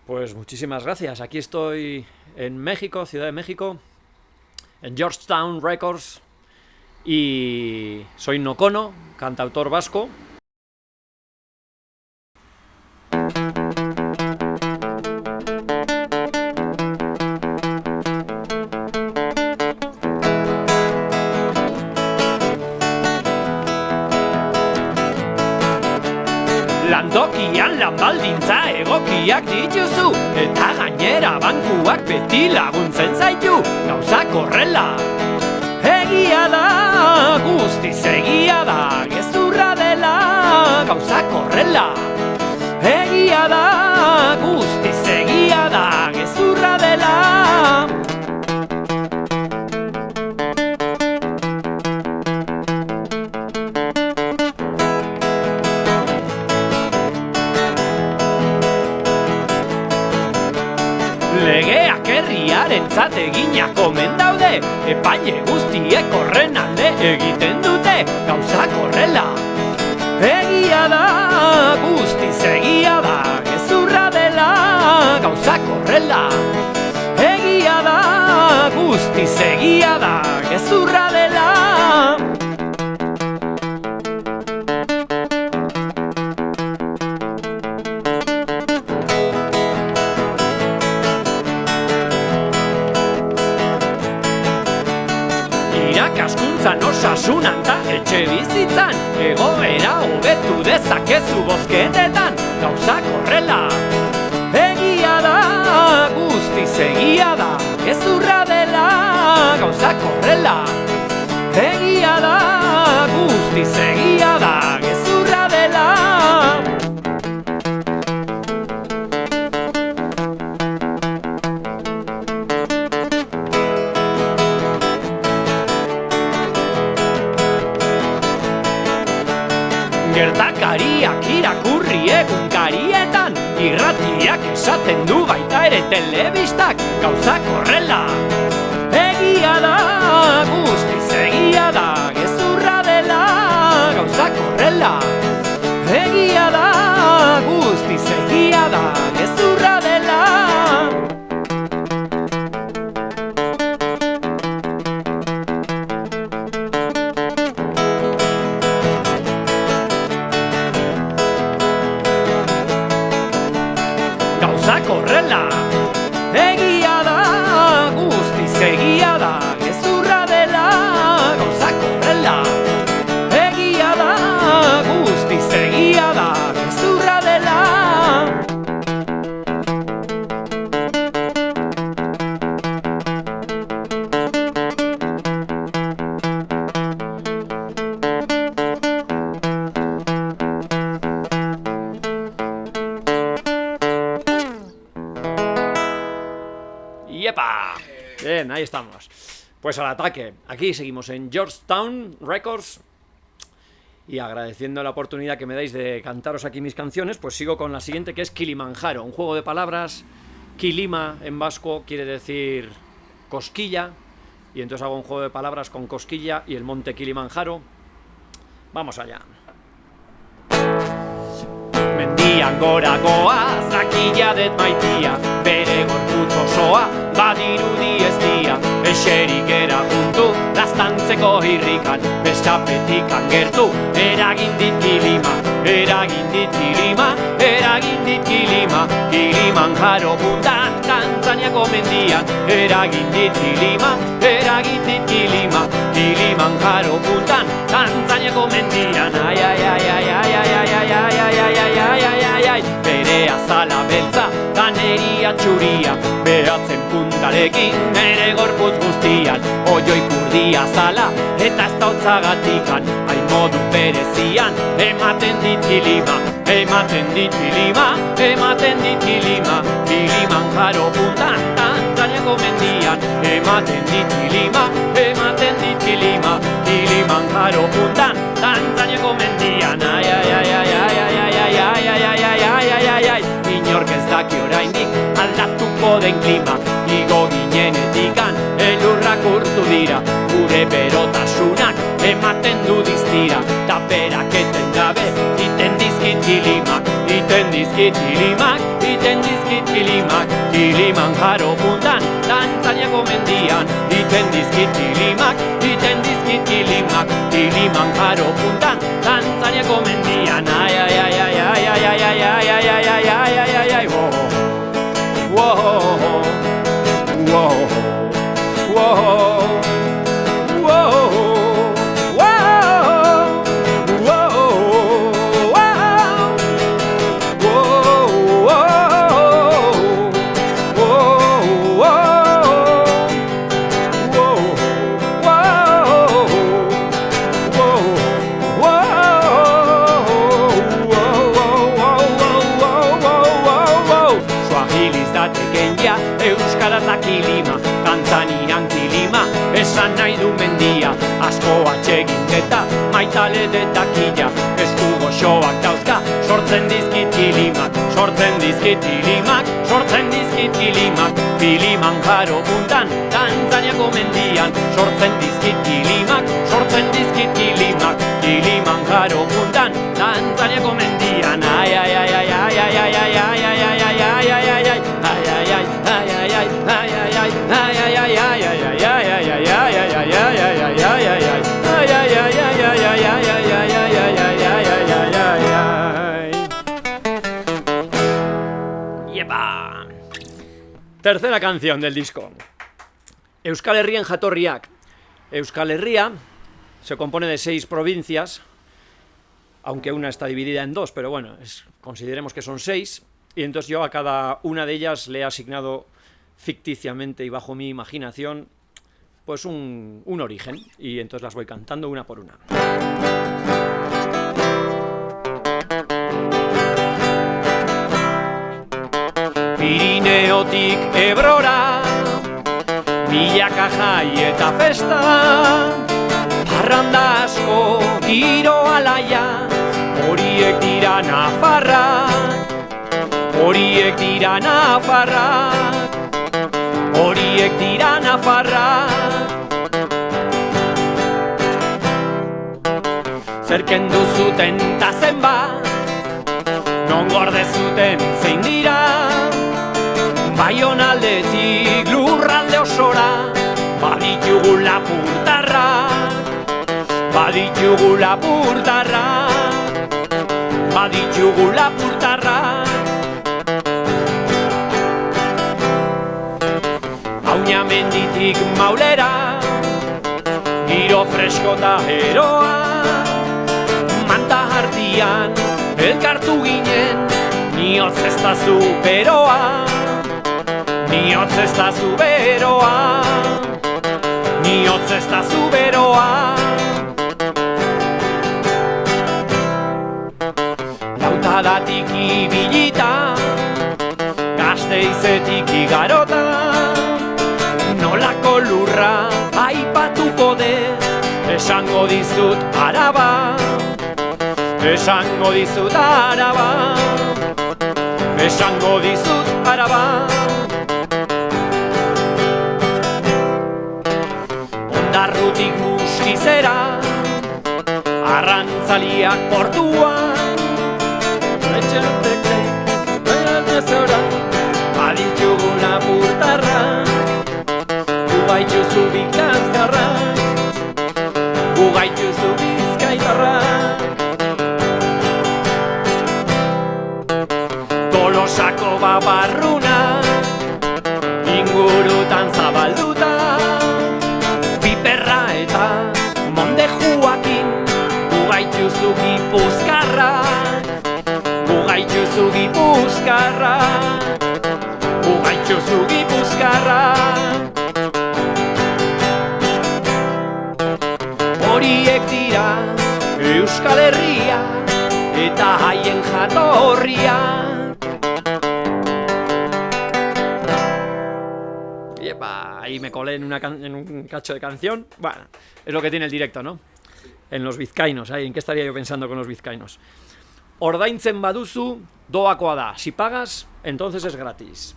Pues muchísimas gracias. Aquí estoy en México, Ciudad de México, en Georgetown Records, y soy Nocono, cantautor vasco. Lantokian lanbaldintza egokiak dituzu, eta gainera bankuak beti laguntzen zaitu. Gauzak horrela egia da, guztiz egia da, gezurra dela. Gauzak horrela egia da, guztiz egia da, gezurra dela. Legeak herriarentzat eginak omen daude, epaile guztiek horren alde egiten dute. Gauzak horrela egia da, guztiz egia da, gezurra dela. Gauzak horrela egia da, guztiz egia da, gezurra dela. Irakaskuntzan, osasunan ta etxe bizitzan, egoera hobetu dezakezu bozketetan. Gauzak horrela egia da, guztiz egia da, gezurra dela. Gauzak horrela egia da, guztiz egia da, gezurra dela. Gertakariak irakurri egunkarietan, irratiak esaten du baita ere telebistak. Gauzak horrela egia da, guztiz egia da, gezurra dela. Gauzak horrela egia da, guztiz egia da, gezurra dela. Gauzak horrela egia da, guztiz egia da, gezurra dela. Gauzak horrela egia da, guztiz egia da, gezurra dela. ¡Yepa! Bien, ahí estamos. Pues al ataque. Aquí seguimos en Georgetown Records. Y agradeciendo la oportunidad que me dais de cantaros aquí mis canciones, pues sigo con la siguiente, que es Kilimanjaro. Un juego de palabras. Kilima en vasco quiere decir cosquilla. Y entonces hago un juego de palabras con cosquilla y el monte Kilimanjaro. Vamos allá. Mendian gora goa, zakila det maitia, bere gorputz osoa, badirudi ez dia. Eserik era juntu, laztantzeko irrikan, bestapetikan gertu, eragin dit kilima, eragin dit kilima, eragin dit kilima. Kilimanjaro puntan, Tanzaniako mendian, eragin dit kilima, eragin dit kilima. Kilimanjaro puntan, Tanzaniako mendian, ai, ai, ai, ai, ai, ai, ai, ai, ai, ai, ai, ai, ai, ai, ai, ai. Bere azala beltza, ganeria txuria, behatzen puntarekin, bere gorputz guztian. Oioi kurdia zala, eta ez da hotzagatikan, hain modu berezian, ematen dit kilima, ematen dit kilima, ematen dit kilima. Kilimanjaro puntan, Tanzaniako mendian, ematen dit kilima, ematen dit kilima. Kilimanjaro puntan, Tanzaniako mendian, ai, ai, ai, ai, ai, ai, ai, ai, ai, ai, ai, ai, ai, ai, ai, ai. Inork ez daki oraindik aldatuko den klima, igo ginenetikan elurrak urtu dira, gure berotasunak ematen du diztira, ta berak etengabe iten dizkit kilimak, iten iten dizkit kilimak, iten dizkit kilimak, Kilimanjaro puntan, Tanzaniako mendian, iten dizkit kilimak, iten dizkit kilimak, Kilimanjaro puntan, Tanzaniako mendian, ai ai ai ai ai ai ai ai ai ai ai ai ai ai ai ai wo wo wo wo Euskaraz da kilima, Tanzanian kilima, esan nahi du mendia, asko atsegin eta maitale detakila, esku goxoak dauzka, sortzen dizkit kilimak, sortzen dizkit kilimak, sortzen dizkit kilimak, Kilimanjaro puntan, Tanzaniako mendian, sortzen dizkit kilimak, sortzen dizkit kilimak, Kilimanjaro puntan, Tanzaniako mendian, ai ai ai ai ai ai ai ai ai ai ai ai ai ai ai ai Tercera canción del disco. Euskal Herrien jatorriak. Euskal Herria se compone de 6 provincias, aunque una está dividida en 2, pero bueno, consideremos que son 6. Y entonces yo a cada una de ellas le he asignado ficticiamente y bajo mi imaginación pues un origen, y entonces las voy cantando una por una. Pirineotik Ebrora, milaka jai eta festa, parranda asko giro alaia, horiek dira Nafarrak, horiek dira Nafarrak, horiek dira Nafarrak. Zerken duzuten ta zenbat, non gorde zuten zein dira, Baionaldetik lurralde osora, baditugu lapurtarrak, baditugu lapurtarrak, baditugu lapurtarrak. Auñamenditik Maulera, giro fresko eta eroa, manta hartian elkartu ginen, niotz ez da zu beroa, niotz ez da zu beroa, niotz ez da zu beroa. Lautadatik ibilita, Gasteizetik igarota, nolako lurra aipatuko dut, esango dizut Araba, esango dizut Araba, esango dizut Araba. Ondarrutik Muskizera, arrantzaliak portuan, etxertekek, benezora, baditugu lapurtarrak, gugaituzu Bizkaitarrak, gugaituzu Bizkaitarrak. Tolosako babarruna, ingurutan zabalduta, Piperra eta Monde Joakin, gugaituzu Gipuzkarrak, gugaituzu Gipuzkarrak, gugaituzu Gipuzkarrak. Horiek dira Euskal Herria eta haien jatorriak. Ahí me colé en un cacho de canción. Bueno, es lo que tiene el directo, ¿no? En los vizcaínos, ¿en qué estaría yo pensando con los vizcaínos? Ordaintzen baduzu, doakoa da. Si pagas, entonces es gratis.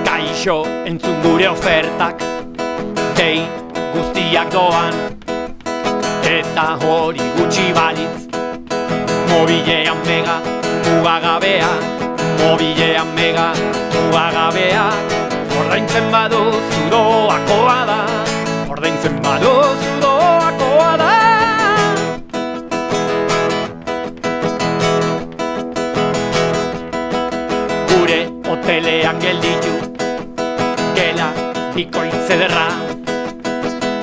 Kaixo, entzun gure ofertak, dei guztiak doan, Eta hori gutxi balitz, mobilean mega, mugagabeak, mobilean mega, mugagabeak, ordaintzen baduzu doakoa da, ordaintzen baduzu doakoa da. Gure hotelean gelditu, gela bikoitz ederra,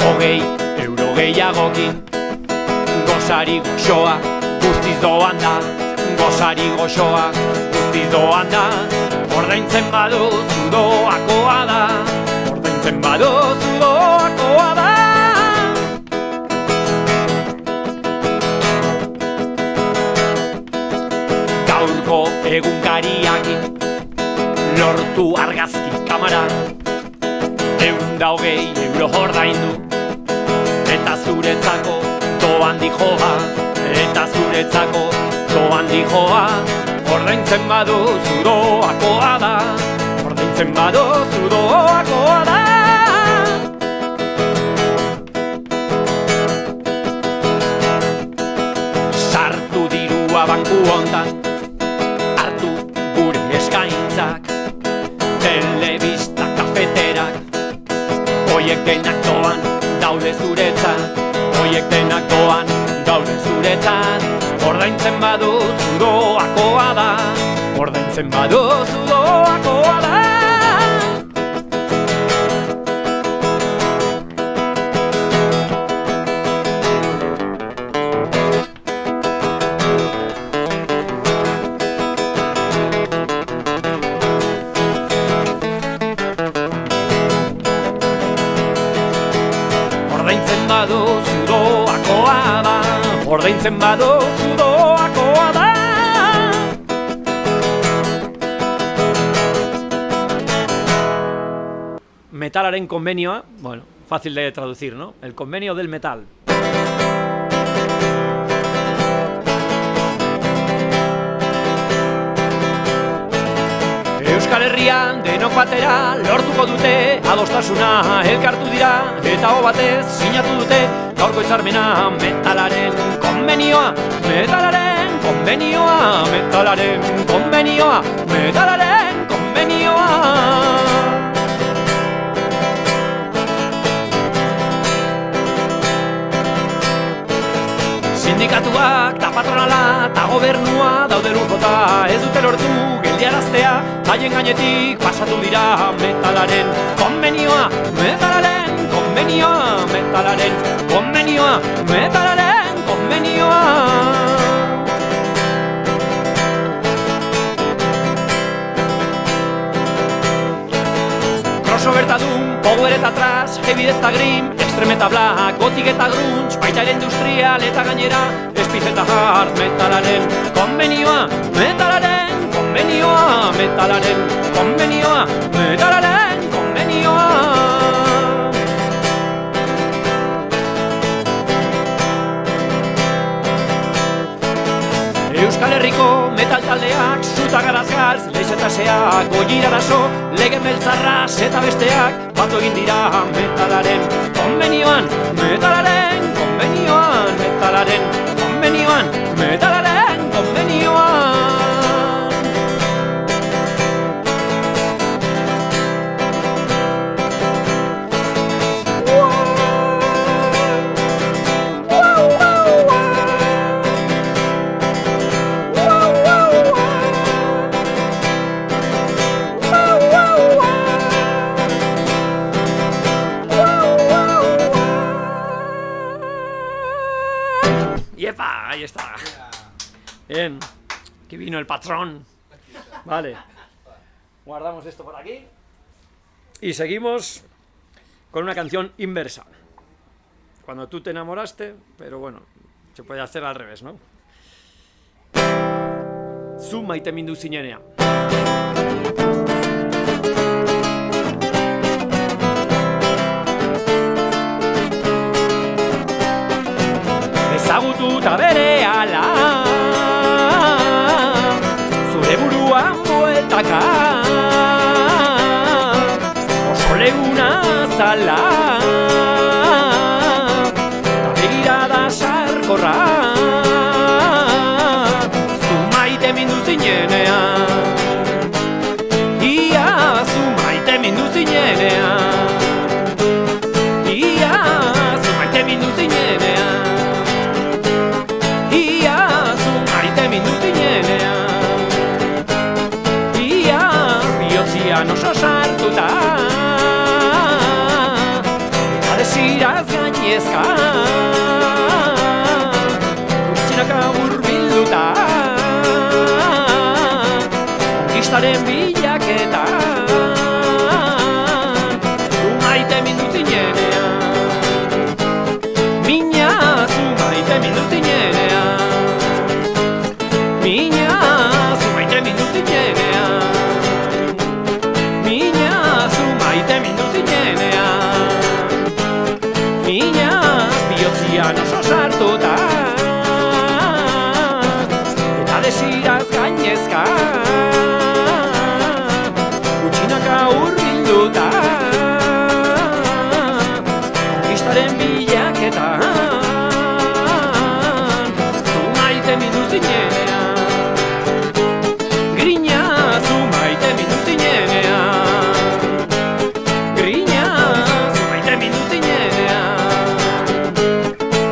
20 euro gehiagokin, gozari goxoa guztiz doan da, gozari goxoa guztiz doan da, ordaintzen baduzu doakoa da, ordaintzen baduzu doakoa da. Gaurko egunkariakin lortu argazki kamara, 120 euro ordaindu, eta zuretzako doan dijoa, eta zuretzako doan dijoa, ordaintzen baduzu doakoa da, ordaintzen baduzu doakoa da. Sartu dirua banku hontan, hartu gure eskaintzak, telebista kafeterak, hoiek denak doan daude zuretzat, hoiek denak doan daude zuretzat, ordaintzen baduzu doakoa da, ordaintzen baduzu doakoa da. Ordaintzen baduzu doakoa da, ordaintzen baduzu doakoa da. Metalaren convenioa, bueno, fácil de traducir, ¿no? El convenio del metal. Euskal Herrian denok batera lortuko dute adostasuna, elkartu dira eta ho batez sinatu dute gaurko hitzarmena, metalaren konbenioa, metalaren konbenioa, metalaren konbenioa, metalaren konbenioa. Sindikatuak eta patronala eta gobernua daude lujota, ez dute lortu geldiaraztea, haien gainetik pasatu dira metalaren konbenioa, metalaren konbenioa, metalaren konbenioa, metalaren konbenioa. Crossover eta doom, power eta trash, heavy eta grim, extreme eta black, gothic eta grunge, baita ere industrial eta gainera, speed eta hard, metalaren konbenioa, metalaren konbenioa, metalaren konbenioa, metalaren konbenioa. Euskal Herriko metal taldeak, zuta garazgaz, leiz eta seak, goiira arazo, lege meltzarraz eta besteak, batu egin dira metalaren konbenioan, metalaren konbenioan, metalaren konbenioan, metalaren konbenioan. ¡Yepa! Ahí está. Bien. Aquí vino el patrón. Vale. Guardamos esto por aquí. Y seguimos con una canción inversa. Cuando tú te enamoraste, pero bueno, se puede hacer al revés, ¿no? Zu maite mindu zinenean. Ezagututa berehala, zure buruan bueltaka, oso leguna zala, ta begirada desiraz gainezka Urtsinaka urbilduta Konkistaren bilaketa Zu maite mindu zinenean Mina, zu maite mindu zinenean Mina, zu maite mindu zinenean Mina, zu maite mindu zinenean Mina, bihotzian oso sartuta Eta desiraz gainezka Gutxinaka urbilduta Konkistaren bilaketan Zu maite mindu zinenean Grina, zu maite mindu zinenean Grina, zu maite mindu zinenean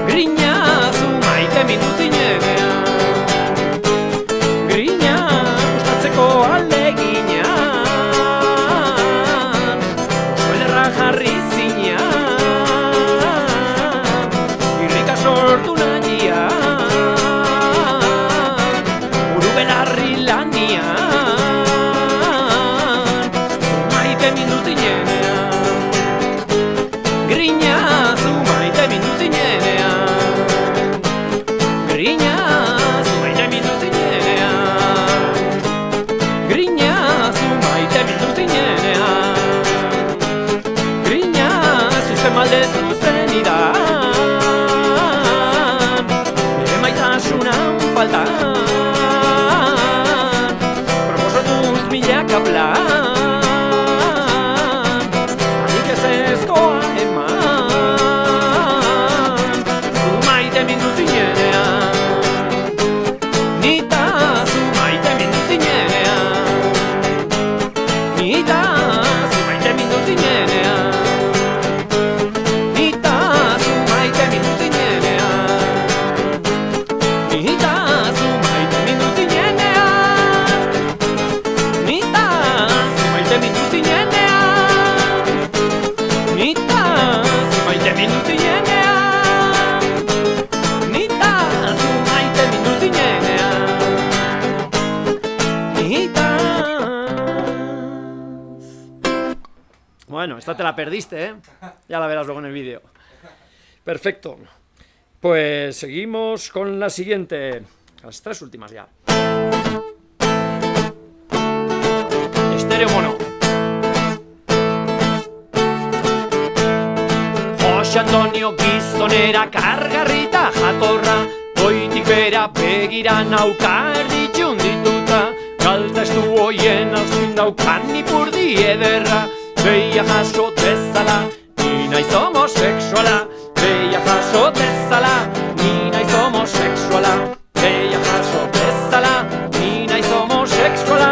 Grina, zu maite mindu zinenean Grina, gustatzeko alegina Oso ederra jarri zinean Irrika sortu nahian Buru belarri lanian Zu maite mindu zinenean Grina, zu maite mindu zinenean Grina, zu maite mindu zinenean Grina, zu maite mindu zinenean Grina, zuzen maldetu zenidan Nire maitasunan faltan Proposatuz milaka plan Hanik ez ezkoa eman Zu maite mindu zinenean Nita, zu maite mindu zinenean Nita, zu maite mindu zinenean Nita, zu maite mindu zinenean Nita, zu maite mindu zinenean Nita, zu maite mindu zinenean Nita, zu maite mindu zinenean Nita, zu maite mindu zinenean Nita. Bueno, esta te la perdiste, ¿eh? Ya la verás luego en el vídeo. Perfecto. Pues seguimos con la siguiente. Las tres últimas ya. Estéreo mono. Jose Antonio gizonera kargarrita jatorra Goitik bera begira nauka erditxun dituta Galtza estu hoien alzin daukan ipurdi ederra Beia jaso dezala, ni naiz homosexuala Beia jaso dezala, ni naiz homosexuala Beia jaso dezala, ni naiz homosexuala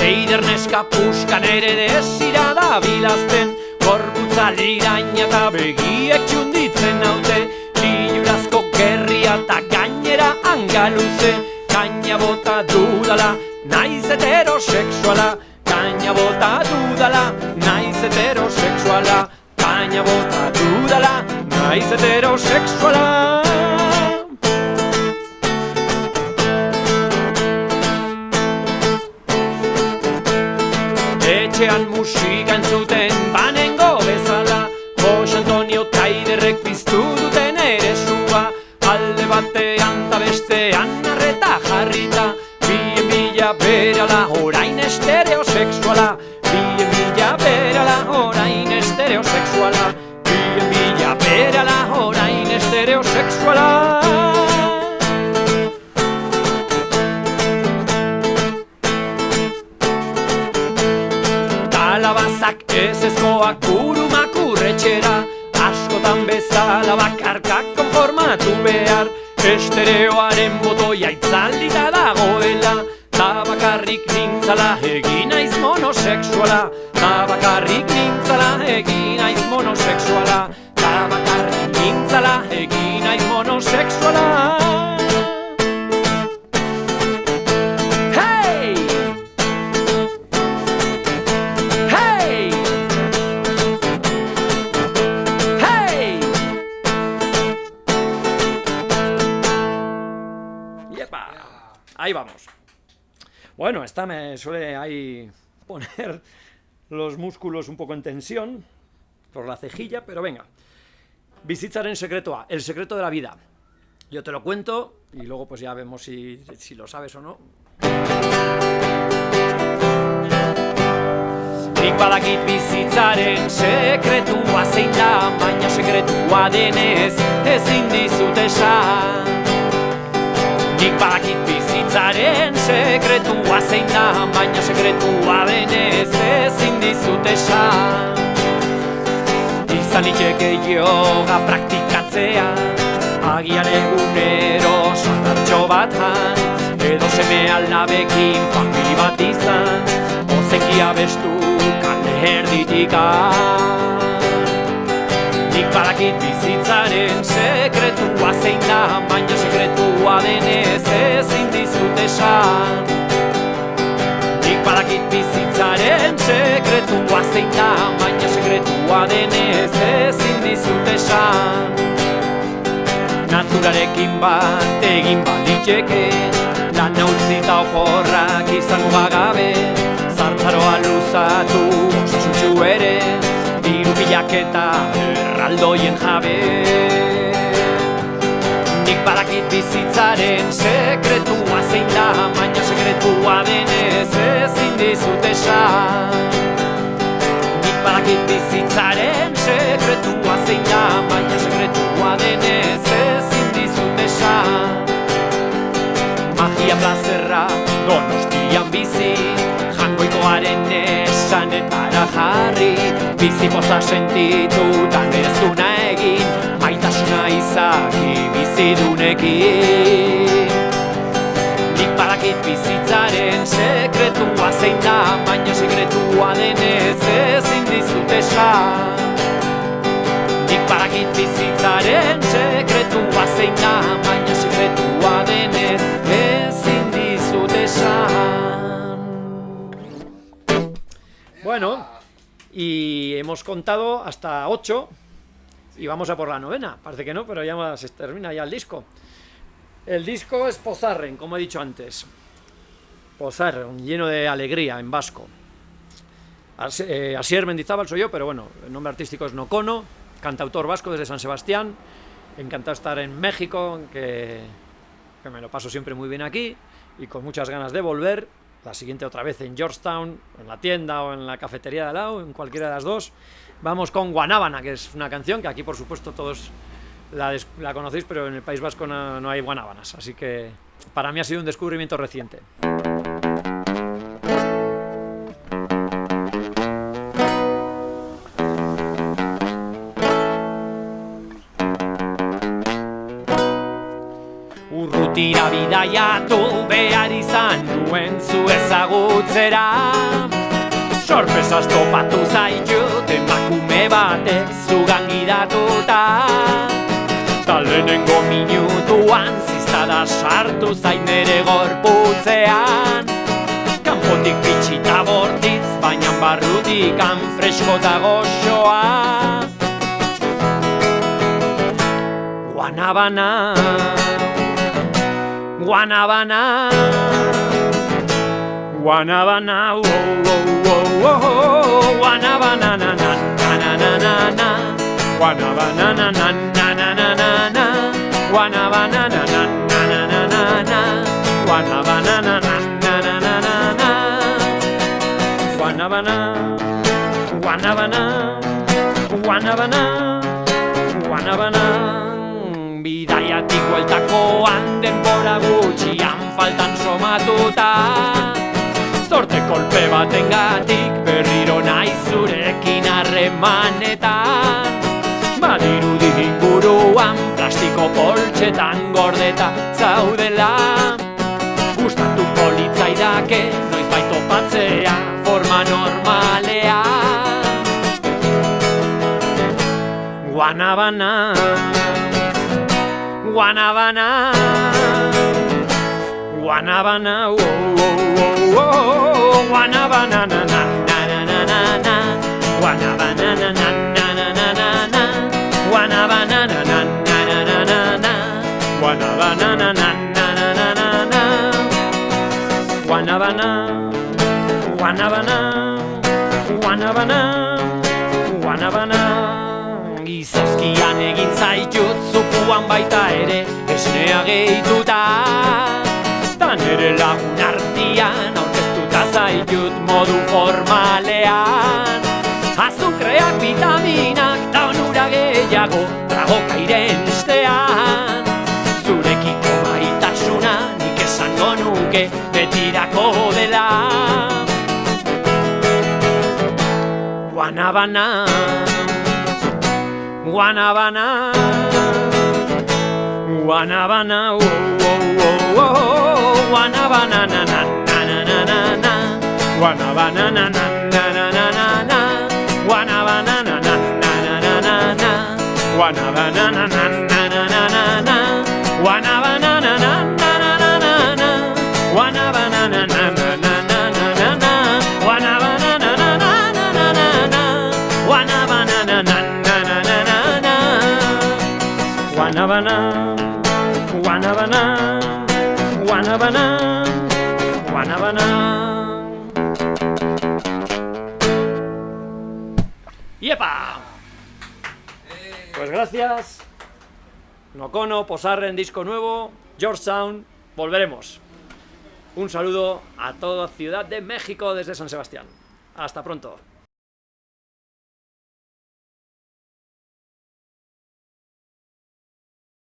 Eider neska puskan ere desira da bilazten Gorputza liraina eta begiek txunditzen naute Lilurazko gerria eta gainera angaluze Gaina bota dudala, naiz heterosexuala Gaina bota dudala, naiz heterosexuala Gaina bota dudala, naiz heterosexuala Etxean musika entzuten banengo bezala Jose Antonio Taiderrek piztu duten ere sua Alde batean ta bestean arreta jarrita Bien bila berala orain estereosexuala Bien bila berala orain estereosexuala Bien bila berala orain estereosexuala Kalabazak ezezkoak burumakurretxera Askotan bezala bakarka konformatu behar Estereoaren botoia itzalita dagoela Ta bakarrik nintzala egin naiz monosexuala Ta bakarrik nintzala egin naiz monosexuala Ta bakarrik nintzala egin naiz monosexuala Hey! ahí vamos. Bueno, esta me suele ahí poner los músculos un poco en tensión por la cejilla, pero venga. Bizitzaren sekretua, el secreto de la vida. Yo te lo cuento y luego pues ya vemos si lo sabes o no. Nik badakit bizitzaren sekretua zein da, baina sekretua denez ezin dizut esan. Nik badakit bizitzaren sekretua zein da, baina sekretua denez ezin dizut esan. Izan liteke yoga praktikatzea, agian egunero sagartxo bat jan, edo seme alabekin famili bat izan, ozeki abestu kale erditikan. Nik badakit bizitzaren sekretua zein da, baina sekretua denez ezin dizut esan. Nik badakit bizitzaren sekretua zein da, baina sekretua denez ezin dizut esan. Naturarekin bat egin baliteke, lana utzita oporrak izango bagabe, zartzaroa luzatu osasuntsu ere, diru bilaketa erraldoien jabe. Nik badakit bizitzaren sekretua zein da, baina sekretua denez ezin dizut esan. Nik badakit bizitzaren sekretua zein da, baina sekretua denez ezin dizut esan. Magia plazerra Donostian bizi, jangoikoaren esanetara jarri, bizi poza sentitutan ez duna egin, maitasuna izaki bizidunekin. Nik badakit bizitzaren sekretua zein da, baina sekretua denez ezin dizut esan. Nik badakit bizitzaren sekretua zein da, baina sekretua denez ezin dizut esan. Bueno, y hemos contado hasta 8 y vamos a por la 9ª. Parece que no, pero ya se termina ya el disco. El disco es Pozarren, como he dicho antes. Pozarren, lleno de alegría en vasco. Asier Mendizábal soy yo, pero bueno, el nombre artístico es Nocono, cantautor vasco desde San Sebastián. Encantado de estar en México, que me lo paso siempre muy bien aquí y con muchas ganas de volver. La siguiente otra vez en Georgetown, en la tienda o en la cafetería de al lado, en cualquiera de las dos. Vamos con Guanábana, que es una canción que aquí por supuesto todos la conocéis, pero en el País Vasco no hay guanábanas, así que para mí ha sido un descubrimiento reciente. Urrutira bidaiatu behar izan nuen zu ezagutzera, sorpresaz topatu zaitut emakume batek zugan gidatuta. Ta lehenengo minutuan ziztada sartu zain ere gorputzean, kanpotik bitxita bortitz, baina barrutikan fresko eta goxoa. Guanabana, Guanabana, Guanabana, oh, oh, oh, oh, Guanabana, na, na, na, na, na, na, Guanabana, na, na, na, na, na, na, Guanabana, na, na, na, na, na, na, Guanabana, na, na, na, na, na, na, Guanabana, Guanabana, Guanabana, Guanabana. Bidaiatik bueltakoan denbora gutxian faltan somatuta, zorte kolpe batengatik berriro naiz zurekin harremanetan. Badirudi inguruan plastiko poltsetan gordeta zaudela, gustatuko litzaidake noizbait topatzea forma normalean. Guanabana, Guanabana, Guanabana, oh, oh, oh, oh, Guanabana, na, na, na, na, na, na, Guanabana, na, na, na, na, na, na, Guanabana, na, na, na, na, na, na, Guanabana, na, na, na, na, na, na, Guanabana, Guanabana, Guanabana, Guanabana. Gizozkian egin zaitut zupuan baita ere esnea gehituta, ta nere lagun artian aurkeztuta zaitut modu formalean. Azukreak, vitaminak ta onura gehiago tragokairen estean. Zurekiko maitasuna nik esango nuke betirako dela. Guanabana, Guanabana, Guanabana, oh, oh, oh, oh, Guanabana, na na na na na na, Guanabana, na na na na na na, Guanabana, na na na na na na, Guanabana, na na na na na na, Guanabana, na na na na na na, Guanabana, na na na na na na, Guanabana, na na na na na na, Guanabana, na na na na na, Guanabana, Guanabana, Guanabana, Guanabana. ¡Yepa! Pues gracias. Nocono, Posarren, disco nuevo, Georgetown, volveremos. Un saludo a toda Ciudad de México desde San Sebastián. Hasta pronto.